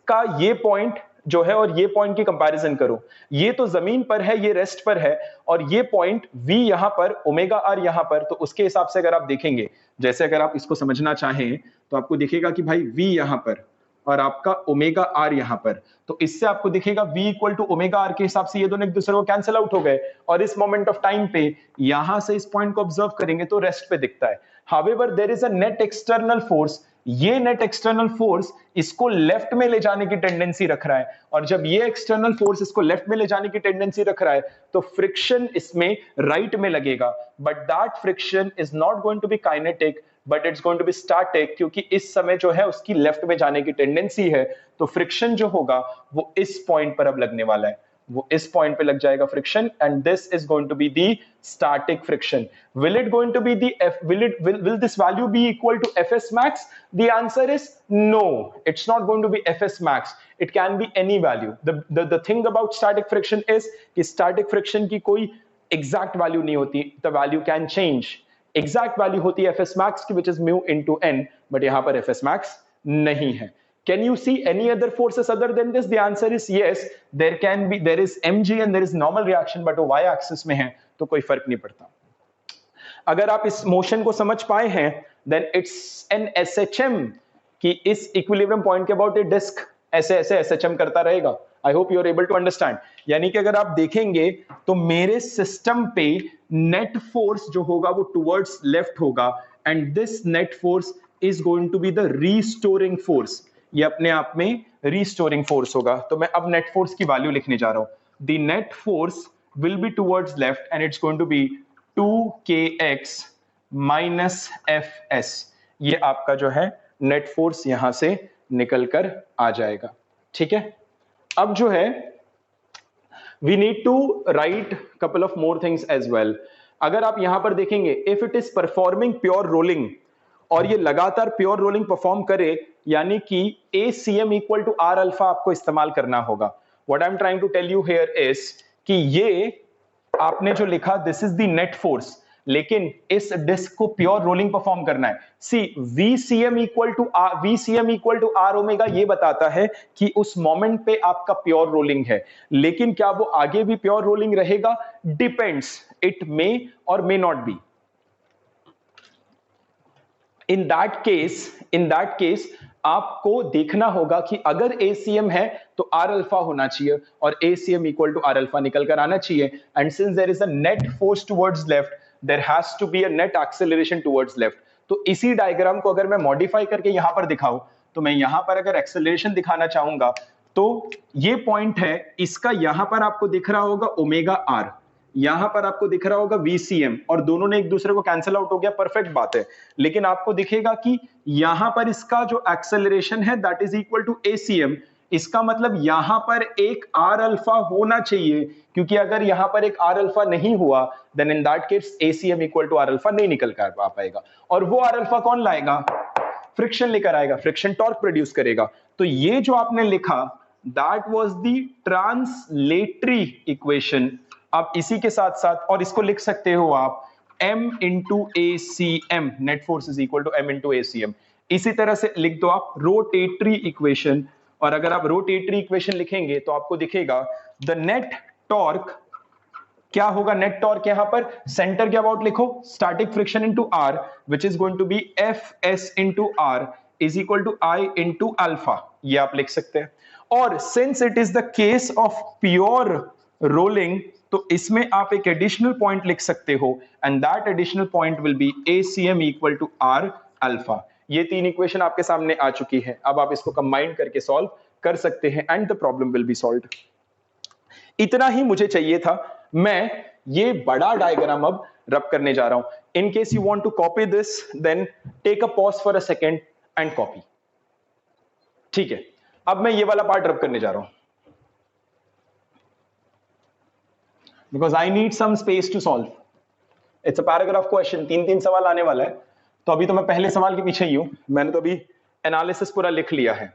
का ये पॉइंट जो है और ये पॉइंट की कंपैरिजन करो, ये तो जमीन पर है, ये रेस्ट पर है, और ये पॉइंट v यहां पर, ओमेगा r यहां पर, तो उसके हिसाब से अगर आप देखेंगे, जैसे अगर आप इसको समझना चाहें तो आपको दिखेगा कि भाई v यहां पर और आपका ओमेगा r यहां पर, तो इससे आपको दिखेगा v equal to omega r के हिसाब से ये दोनों एक दूसरे को कैंसिल आउट हो गए, और इस मोमेंट ऑफ टाइम पे यहां से इस पॉइंट को ऑब्जर्व करेंगे तो रेस्ट पे दिखता है। However there is a net external force, ये नेट एक्सटर्नल फोर्स इसको लेफ्ट में ले जाने की टेंडेंसी रख रहा है, और जब ये एक्सटर्नल फोर्स इसको लेफ्ट में ले जाने की टेंडेंसी रख रहा है तो फ्रिक्शन इसमें राइट में लगेगा, but that friction is not going to be kinetic but it's going to be static, क्योंकि इस समय जो है उसकी लेफ्ट में जाने की टेंडेंसी है, तो फ्रिक्शन जो होगा वो इस पॉइंट पर अब लगने वाला है, वो इस पॉइंट पे लग जाएगा friction, and this is going to be the static friction. Will it going to be the will this value be equal to fs max? The answer is no, it's not going to be fs max, it can be any value. The thing about static friction is कि static friction की कोई exact value नहीं होती, the value can change. Exact value होती है fs max की, which is mu into n, but यहाँ पर fs max नहीं है। Can you see any other forces other than this? The answer is yes. There is mg and there is normal reaction, but वो y axis में है तो कोई फर्क नहीं पड़ता। अगर आप इस मोशन को समझ पाए हैं, then it's an SHM कि इस इक्विलिब्रियम पॉइंट के अबाउट ए डिस्क ऐसे SHM करता रहेगा। I hope you are able to understand. यानी कि अगर आप देखेंगे तो मेरे सिस्टम पे नेट फोर्स जो होगा वो टुवर्ड्स लेफ्ट होगा, and this net force is going to be the restoring force. ये अपने आप में रीस्टोरिंग फोर्स होगा। तो मैं अब नेट फोर्स की वैल्यू लिखने जा रहा हूं। The net force will be towards left and it's going to be 2kx minus fs। ये आपका जो है नेट फोर्स यहां से निकल कर आ जाएगा। ठीक है, अब जो है we need to write couple of more things as well। अगर आप यहां पर देखेंगे, if it is performing pure rolling और ये लगातार प्योर रोलिंग परफॉर्म करे, यानी कि ACM equal to R alpha आपको इस्तेमाल करना होगा। What I am trying to tell you here is कि ये आपने जो लिखा this is the net force, लेकिन इस डिस्क को प्योर रोलिंग परफॉर्म करना है। See VCM equal to R omega ये बताता है कि उस मोमेंट पे आपका प्योर रोलिंग है, लेकिन क्या वो आगे भी प्योर रोलिंग रहेगा? डिपेंड्स, इट मे और may not be. In that case आपको देखना होगा कि अगर ACM है तो R अल्फा होना चाहिए और ACM equal to R alpha निकल कर आना चाहिए। And since there is a net force towards left, there has to be a net acceleration towards left. तो इसी डायग्राम को अगर मैं मॉडिफाई करके यहां पर दिखाऊं, तो मैं यहां पर अगर एक्सेलरेशन दिखाना चाहूंगा तो ये पॉइंट है, इसका यहां पर आपको दिख रहा होगा ओमेगा R, यहां पर आपको दिख रहा होगा VCM, और दोनों ने एक दूसरे को कैंसिल आउट हो गया, परफेक्ट बात है। लेकिन आपको दिखेगा कि यहां पर इसका जो एक्सेलरेशन है that is equal to ACM। इसका मतलब यहां पर एक R अल्फा होना चाहिए, क्योंकि अगर यहां पर एक R अल्फा नहीं हुआ then in that case ACM equal to R alpha नहीं निकल कर आ पाएगा। और वो R अल्फा कौन लाएगा? फ्रिक्शन लेकर आएगा, फ्रिक्शन टॉर्क प्रोड्यूस करेगा। तो ये जो आपने लिखा that was the translatory equation. आप इसी के साथ साथ और इसको लिख सकते हो आप M into ACM, net force is equal to M into ACM। इसी तरह से लिख दो आप रोटेटरी इक्वेशन, और अगर आप रोटेटरी इक्वेशन लिखेंगे तो आपको दिखेगा द नेट टॉर्क क्या होगा? नेट टॉर्क यहां पर सेंटर के अबाउट लिखो, static friction into R which is going to be Fs into R is equal to I into alpha, ये आप लिख सकते हैं। और since it is the case of pure rolling, तो इसमें आप एक एडिशनल पॉइंट लिख सकते हो, and that additional point will be ACM equal to R alpha. ये तीन इक्वेशन आपके सामने आ चुकी है, अब आप इसको कंबाइन करके सॉल्व कर सकते हैं and the problem will be solved. इतना ही मुझे चाहिए था। मैं ये बड़ा डायग्राम अब रब करने जा रहा हूं। In case you want to copy this then take a pause for a second and copy. ठीक है, अब मैं ये वाला पार्ट रब करने जा रहा हूं because I need some space to solve. It's a paragraph question, तीन सवाल आने वाला है। तो अभी तो मैं पहले सवाल के पीछे ही हूं, मैंने तो अभी एनालिसिस पूरा लिख लिया है।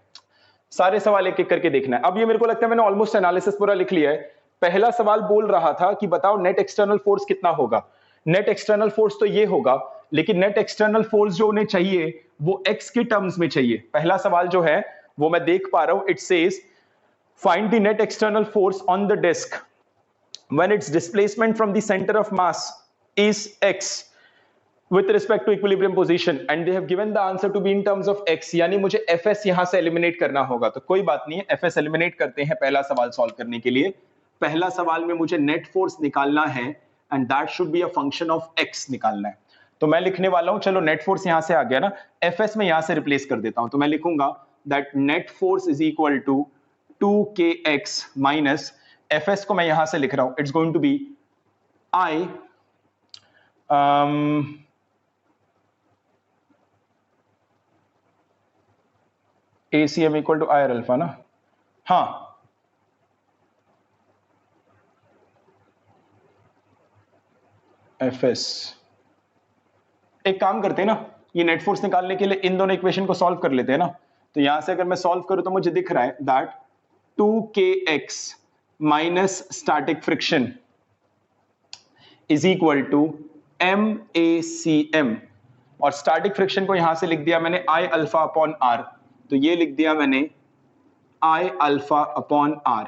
सारे सवाल एक एक करके देखना है। अब ये मेरे को लगता है मैंने ऑलमोस्ट एनालिसिस पूरा लिख लिया है। पहला सवाल बोल रहा था कि बताओ नेट एक्सटर्नल फोर्स कितना होगा। नेट एक्सटर्नल फोर्स तो ये होगा, लेकिन नेट एक्सटर्नल फोर्स जो उन्हें चाहिए वो x के टर्म्स में चाहिए। पहला सवाल जो है वो मैं देख पा रहा हूं, it says find the net external force on the disc when its displacement from the center of mass is x with respect to equilibrium position, and they have given the answer to be in terms of x, यानी मुझे fs यहां से eliminate करना होगा। तो कोई बात नहीं है, fs एलिमिनेट करते हैं पहला सवाल सॉल्व करने के लिए। पहला सवाल में मुझे नेट फोर्स निकालना है and that should be a function of x निकालना है। तो मैं लिखने वाला हूं, चलो नेट फोर्स यहां से आ गया ना, fs में यहां से रिप्लेस कर देता हूं। तो मैं लिखूंगा that net force is equal to 2kx minus fs को मैं यहां से लिख रहा हूं, it's going to be I ACM equal to I alpha ना, हाँ fs। एक काम करते हैं ना, ये नेट फोर्स निकालने के लिए इन दोनों इक्वेशन को सॉल्व कर लेते हैं ना। तो यहां से अगर मैं सॉल्व करूं तो मुझे दिख रहा है that 2kx minus static friction is equal to MACM, और स्टैटिक फ्रिक्शन को यहां से लिख दिया मैंने I अल्फा अपॉन R। तो ये लिख दिया मैंने I अल्फा अपॉन R।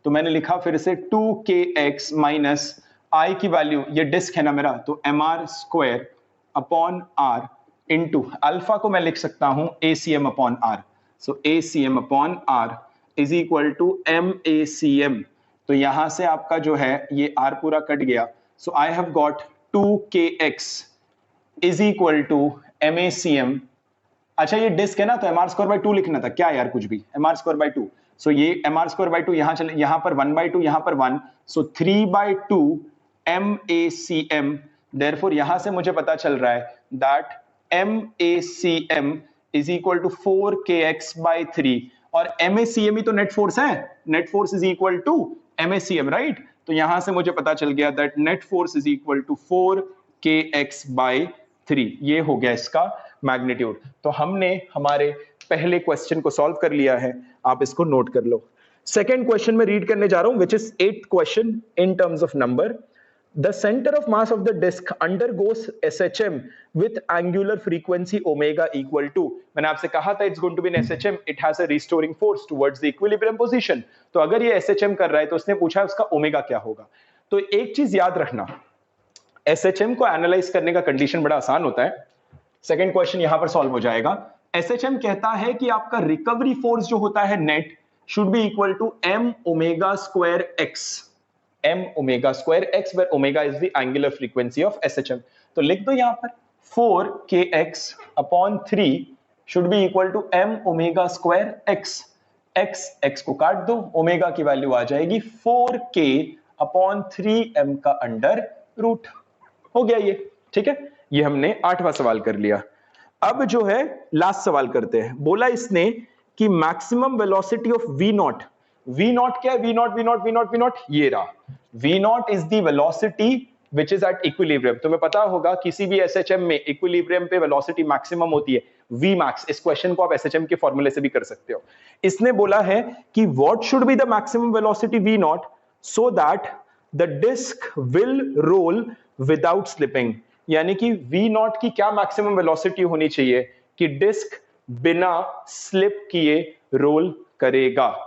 तो मैंने लिखा फिर से 2kx माइनस I की वैल्यू, ये डिस्क है ना मेरा, तो mr square upon R into alpha को मैं लिख सकता हूं ACM upon R। So ACM upon R is equal to MACM। तो यहां से आपका जो है ये r पूरा कट गया, so I have got 2kx is equal to MaCm। अच्छा ये डिस्क है ना, तो mr²/2 लिखना था क्या यार, कुछ भी mr²/2। सो ये mr²/2 यहां चले, यहां पर 1/2, यहां पर 1, सो 3/2 MaCm। देयरफॉर यहां से मुझे पता चल रहा है that MaCm is equal to 4kx/3, और MaCm ही तो नेट फोर्स है, net force is equal to MaCm, right. तो यहां से मुझे पता चल गया that net force is equal to 4kx/3। ये हो गया इसका मैग्नीट्यूड। तो हमने हमारे पहले क्वेश्चन को सॉल्व कर लिया है, आप इसको नोट कर लो। सेकेंड क्वेश्चन में रीड करने जा रहा हूं, which is 8th question in terms of number. The center of mass of the disk undergoes SHM with angular frequency omega equal to, मैंने आपसे कहा था it's going to be an SHM, it has a restoring force towards the equilibrium position। तो अगर ये SHM कर रहा है तो उसने पूछा उसका ओमेगा क्या होगा। तो एक चीज याद रखना, SHM को एनालाइज करने का कंडीशन बड़ा आसान होता है, सेकेंड क्वेश्चन यहां पर सॉल्व हो जाएगा। SHM कहता है कि आपका रिकवरी फोर्स जो होता है net should be equal to m omega square x, m omega square x, where omega is the angular frequency of SHM। तो लिख दो यहां पर 4kx/3 should be equal to m omega square x। x को काट दो, omega की value आ जाएगी 4k/3m का अंडर रूट। हो गया ये, ठीक है। ये हमने 8वां सवाल कर लिया। अब जो है लास्ट सवाल करते हैं। बोला इसने कि maximum velocity of v not, v not क्या है, v नॉट ये रहा, v not is the velocity which is at equilibrium. तुम्हें पता होगा किसी भी SHM में इक्विलिब्रियम पे वेलोसिटी मैक्सिमम होती है v max। इस क्वेश्चन को आप SHM के फॉर्मूले से भी कर सकते हो। इसने बोला है कि what should be the maximum velocity v naught so that the disc will roll without slipping, यानी कि v नॉट की क्या मैक्सिमम वेलोसिटी होनी चाहिए कि डिस्क बिना स्लिप किए रोल करेगा।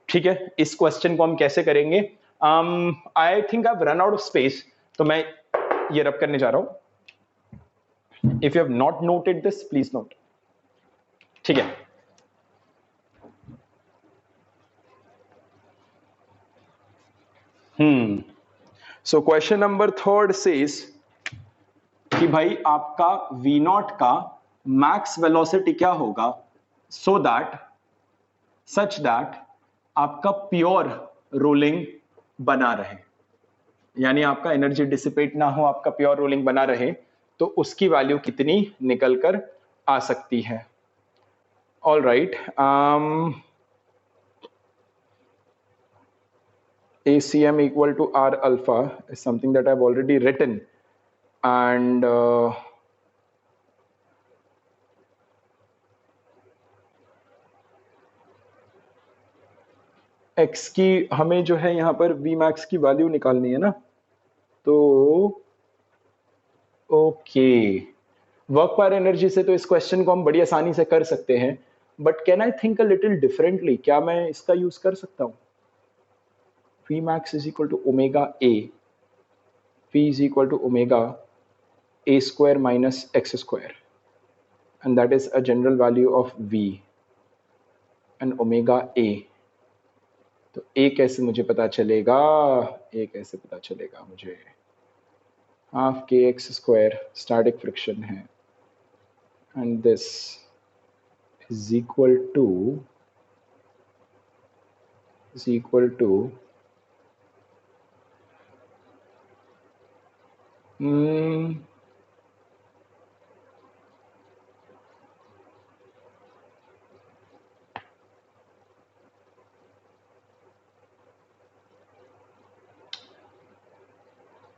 ठीक है, इस क्वेश्चन को हम कैसे करेंगे, I think I have run out of space, तो मैं ये रब करने जा रहा हूं। If you have not noted this please note, ठीक है। सो क्वेश्चन नंबर 3 सेज कि भाई आपका v नॉट का मैक्स वेलोसिटी क्या होगा सो दैट सच दैट आपका प्योर रोलिंग बना रहे, यानी आपका एनर्जी डिसिपेट ना हो, आपका प्योर रोलिंग बना रहे, तो उसकी वैल्यू कितनी निकल कर आ सकती है। All right, ACM equal to R alpha is something that I've already written, and x की हमें जो है यहाँ पर V max की वैल्यू निकालनी है ना, तो ओके, वर्क पर एनर्जी से तो इस क्वेश्चन को हम बड़ी आसानी से कर सकते हैं, but can I think a little differently, क्या मैं इसका यूज कर सकता हूँ? V max is equal to omega A, V is equal to omega A square minus x square, and that is a general value of V and omega A। तो A कैसे मुझे पता चलेगा, A कैसे पता चलेगा मुझे, half kx square static friction है, and this is equal to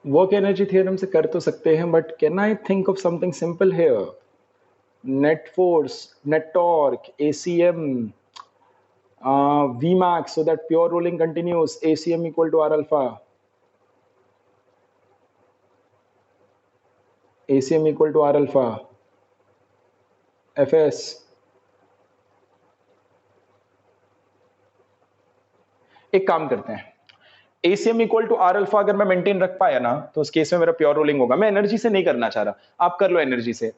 work energy theorem से कर तो सकते हैं, but can I think of something simple here, net force, net torque, ACM, V max, so that pure rolling continues, ACM equal to R alpha, ACM equal to R alpha, FS। एक काम करते हैं, ACM equal to R alpha अगर मैं maintain रख पाया ना, तो उस केस में मेरा प्योर रोलिंग होगा। मैं एनर्जी से नहीं करना चाह रहा, आप कर लो एनर्जी से।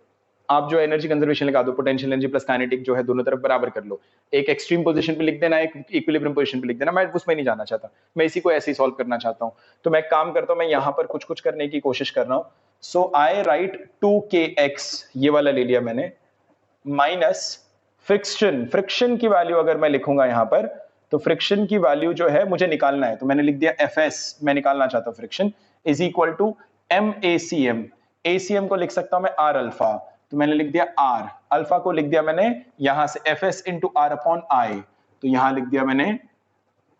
आप जो एनर्जी कंजर्वेशन लगा दो, पोटेंशियल एनर्जी प्लस काइनेटिक जो है दोनों तरफ बराबर कर लो, एक एक्सट्रीम पोजीशन पे लिख देना, एक इक्विलिब्रियम पोजीशन पे लिख देना। मैं उसमें नहीं जाना चाहता, मैं इसी को ऐसे ही सॉल्व करना चाहता हूँ। तो मैं काम करता हूँ, मैं यहाँ पर कुछ कुछ करने की कोशिश कर रहा हूँ। सो आई राइट 2kx, ये वाला ले लिया मैंने, माइनस फ्रिक्शन की वैल्यू अगर मैं लिखूंगा यहाँ पर, तो फ्रिक्शन की वैल्यू जो है मुझे निकालना है, तो मैंने लिख दिया Fs, मैं निकालना चाहता हूँ friction, is equal to MACM। ACM को लिख सकता हूं मैं R अल्फा, तो मैंने लिख दिया R अल्फा को लिख दिया मैंने यहां से Fs into R upon I, तो यहां लिख दिया मैंने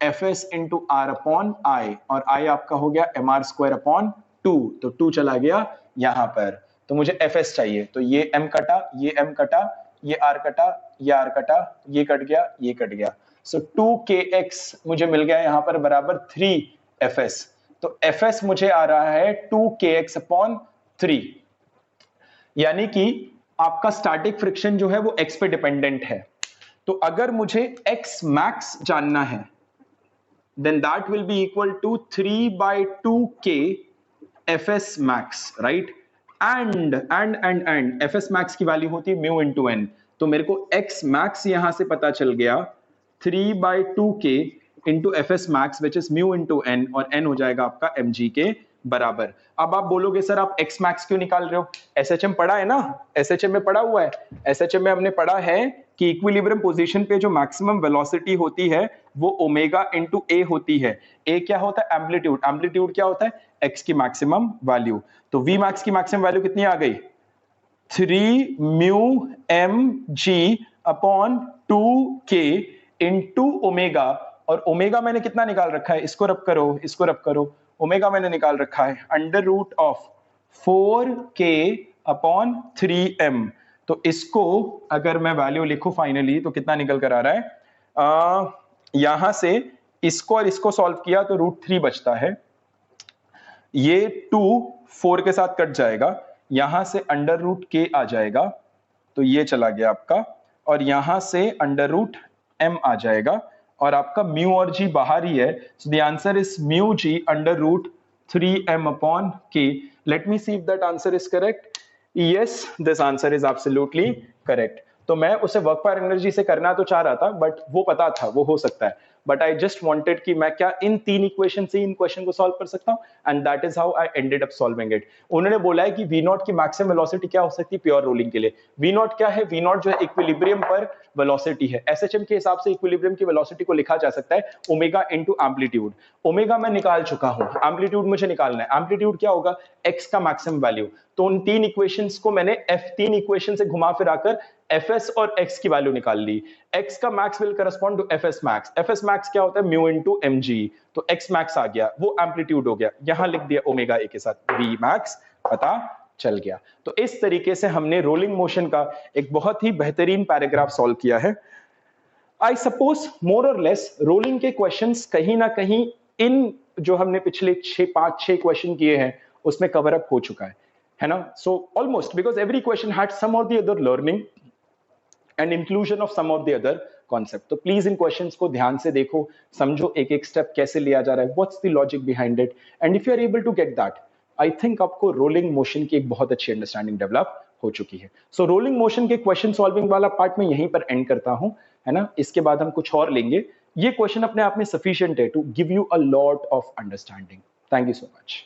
Fs into R upon I, और I आपका हो गया mr स्क्वायर अपॉन 2, तो 2 चला गया यहां पर, तो मुझे Fs चाहिए, तो ये M कटा, ये M कटा, ये R कटा, ये R कटा, ये कट गया, ये कट गया। सो 2kx मुझे मिल गया यहां पर बराबर 3Fs, तो Fs मुझे आ रहा है 2kx अपॉन 3, यानी कि आपका स्टैटिक फ्रिक्शन जो है वो x पे डिपेंडेंट है। तो अगर मुझे x मैक्स जानना है, then that will be equal to 3/2k Fs max, right? and Fs max की वैल्यू होती है म्यू इंटू n, तो मेरे को x max यहां से पता चल गया 3/2k into Fs max which is mu into n, और n हो जाएगा आपका mg के बराबर। अब आप बोलोगे सर आप x max क्यों निकाल रहे हो? SHM पढ़ा है ना, SHM में पढ़ा हुआ है, SHM में हमने पढ़ा है कि इक्विलिब्रियम पोजीशन पे जो मैक्सिमम वेलोसिटी होती है वो ओमेगा इंटू ए होती है। ए क्या होता है? एम्पलीट्यूड। एम्पलीट्यूड क्या होता है? x की मैक्सिमम वैल्यू। तो v max की मैक्सिमम वैल्यू कितनी आ गई? 3 mu mg upon 2k into omega, और ओमेगा मैंने कितना निकाल रखा है? इसको रब करो, इसको रब करो, ओमेगा मैंने निकाल रखा है under root of 4k upon 3m। तो इसको अगर मैं वैल्यू लिखूं फाइनली तो कितना निकल कर आ रहा है? यहां से इसको और इसको सॉल्व किया तो √3 बचता है, ये 2 4 के साथ कट जाएगा, यहां से अंडर रूट k आ जाएगा, तो ये चला गया आपका, और यहां से अंडर रूट m आ जाएगा, और आपका म्यू और जी बाहर ही है, so the answer is mu g under root 3m upon k। Let me see if that answer is correct. Yes, this answer is absolutely correct. तो मैं उसे वर्क पर एनर्जी से करना तो चाह रहा था, बट वो पता था वो हो सकता है, बट आई जस्ट वांटेड कि मैं क्या इन 3 इक्वेशन से इन क्वेश्चन को सॉल्व कर सकता हूं, and that is how I ended up solving it. उन्होंने बोला है कि v नॉट की मैक्सिमम वेलोसिटी क्या हो सकती है प्योर रोलिंग के लिए? v नॉट क्या है? v नॉट जो है इक्विलिब्रियम पर वेलोसिटी है। SHM के हिसाब से इक्विलिब्रियम की वेलोसिटी को लिखा जा सकता है ओमेगा इनटू एम्पलीट्यूड। ओमेगा मैं निकाल चुका हूं, एम्पलीट्यूड मुझे निकालना है। एम्पलीट्यूड क्या होगा? x का मैक्सिमम वैल्यू। तो उन 3 इक्वेशंस को मैंने F3 इक्वेशन से घुमा फिराकर Fs और x की वैल्यू निकाल ली। x का max will correspond to Fs max. Fs max क्या होता है? म्यू इनटू mg, तो x मैक्स आ गया, वो एम्पलीट्यूड हो गया, यहां लिख दिया ओमेगा ए के साथ v मैक्स, पता चल गया। तो इस तरीके से हमने रोलिंग मोशन का एक बहुत ही बेहतरीन पैराग्राफ सॉल्व किया है। आई सपोज मोर और लेस रोलिंग के क्वेश्चंस कहीं ना कहीं इन जो हमने पिछले 5-6 क्वेश्चन किए हैं उसमें कवर अप हो चुका है ना? So almost, because every question had some or the other learning and inclusion of some of the other concept. तो प्लीज इन क्वेश्चंस को ध्यान से देखो, समझो एक एक स्टेप कैसे लिया जा रहा है, what's the logic behind it, and if you are able to get that, I think आपको रोलिंग मोशन की एक बहुत अच्छी अंडरस्टैंडिंग डेवलप हो चुकी है। सो रोलिंग मोशन के क्वेश्चन सॉल्विंग वाला पार्ट मैं यहीं पर एंड करता हूं, है ना? इसके बाद हम कुछ और लेंगे। ये क्वेश्चन अपने आप में सफिशिएंट है to give you a lot of understanding. Thank you so much.